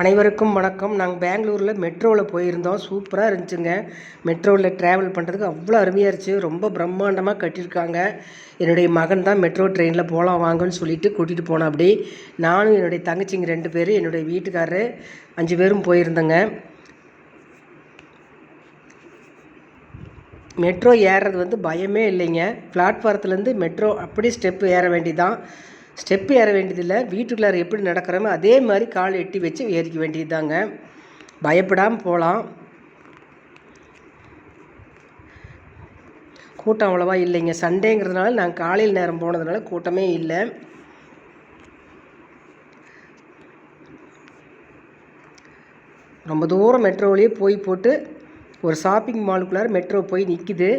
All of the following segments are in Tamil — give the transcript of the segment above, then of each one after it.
அனைவருக்கும் வணக்கம். நாங்கள் பெங்களூரில் மெட்ரோவில் போயிருந்தோம். சூப்பராக இருந்துச்சுங்க. மெட்ரோவில் ட்ராவல் பண்ணுறதுக்கு அவ்வளோ அருமையாக இருந்துச்சு. ரொம்ப பிரம்மாண்டமாக கட்டியிருக்காங்க. என்னுடைய மகன் தான் மெட்ரோ ட்ரெயினில் போகலாம் வாங்கன்னு சொல்லிட்டு கூட்டிகிட்டு போனோம். அப்படி நானும் என்னுடைய தங்கச்சிங்க 2 பேர், என்னுடைய வீட்டுக்காரரு 5 பேரும் போயிருந்தேங்க. மெட்ரோ ஏறுறது பயமே இல்லைங்க. பிளாட்ஃபாரத்துலேருந்து மெட்ரோ அப்படி ஸ்டெப்பு ஏற வேண்டியதான். ஸ்டெப்பு ஏற வேண்டியதில்லை. வீட்டுக்குள்ளார எப்படி நடக்கிறோமோ அதே மாதிரி கால் எட்டி வச்சு ஏறிக்க வேண்டியது தாங்க. பயப்படாமல் போகலாம். கூட்டம் அவ்வளோவா இல்லைங்க. சண்டேங்கிறதுனால நாங்கள் காலையில் நேரம் போனதுனால கூட்டமே இல்லை. ரொம்ப தூரம் மெட்ரோவிலேயே போட்டு ஒரு ஷாப்பிங் மாலுக்குள்ளார மெட்ரோ போய் நிற்கிது.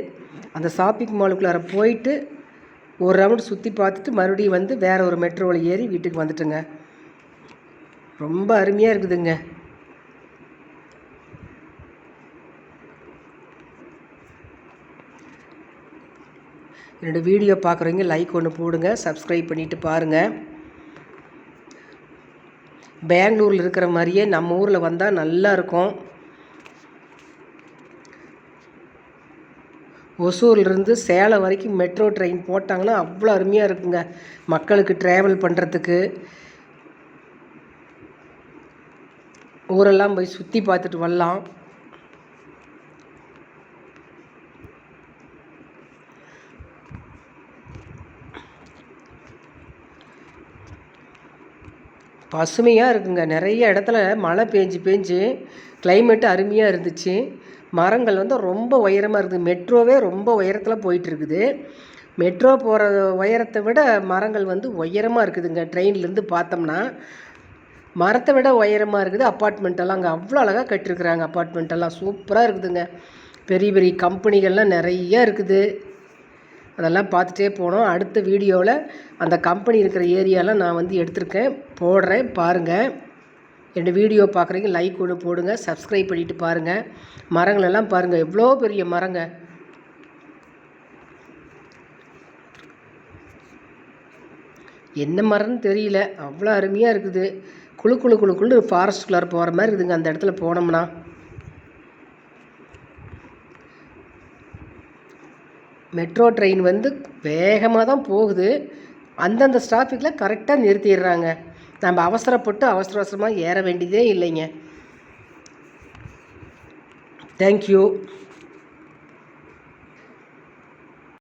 அந்த ஷாப்பிங் மாலுக்குள்ளார போயிட்டு ஒரு ரவுண்டு சுற்றி பார்த்துட்டு மறுபடியும் வந்து வேறு ஒரு மெட்ரோவில் ஏறி வீட்டுக்கு வந்துட்டுங்க. ரொம்ப அருமையாக இருக்குதுங்க. என்னோடய வீடியோ பார்க்குறவங்க லைக் ஒன்று போடுங்க, சப்ஸ்கிரைப் பண்ணிவிட்டு பாருங்கள். பெங்களூரில் இருக்கிற மாதிரியே நம்ம ஊரில் வந்தால் நல்லாயிருக்கும். ஒசூர்லேருந்து சேலம் வரைக்கும் மெட்ரோ ட்ரெயின் போட்டாங்கன்னா அவ்வளோ அருமையாக இருக்குங்க. மக்களுக்கு ட்ராவல் பண்ணுறதுக்கு, ஊரெல்லாம் போய் சுற்றி பார்த்துட்டு வரலாம். பசுமையாக இருக்குங்க. நிறைய இடத்துல மழை பெஞ்சு கிளைமேட்டு அருமையாக இருந்துச்சு. மரங்கள் ரொம்ப உயரமாக இருக்குது. மெட்ரோவே ரொம்ப உயரத்தில் போயிட்டுருக்குது. மெட்ரோ போகிற உயரத்தை விட மரங்கள் உயரமாக இருக்குதுங்க. ட்ரெயின்லேருந்து பார்த்தோம்னா மரத்தை விட உயரமாக இருக்குது. அப்பார்ட்மெண்ட்டெல்லாம் அங்கே அவ்வளோ அழகாக கட்டியிருக்குறாங்க. அப்பார்ட்மெண்ட்டெல்லாம் சூப்பராக இருக்குதுங்க. பெரிய பெரிய கம்பெனிகள்லாம் நிறையா இருக்குது. அதெல்லாம் பார்த்துட்டே போனோம். அடுத்த வீடியோவில் அந்த கம்பெனி இருக்கிற ஏரியாலாம் நான் எடுத்திருக்கேன், போடுறேன், பாருங்கள். என்னோடய வீடியோ பார்க்குறீங்க லைக் ஒன்று போடுங்க, சப்ஸ்கிரைப் பண்ணிவிட்டு பாருங்கள். மரங்களெல்லாம் பாருங்கள், எவ்வளோ பெரிய மரங்க. என்ன மரம்னு தெரியல, அவ்வளோ அருமையாக இருக்குது. குழு ஃபாரஸ்ட்டுக்குள்ளார போகிற மாதிரி இருக்குதுங்க அந்த இடத்துல போனோம்னா. மெட்ரோ ட்ரெயின் வேகமாக தான் போகுது. அந்தந்த ஸ்டாப்பிக்கில் கரெக்டாக நிறுத்திடுறாங்க. நம்ம அவசரப்பட்டு அவசரமாக ஏற வேண்டியதே இல்லைங்க. தேங்க்யூ.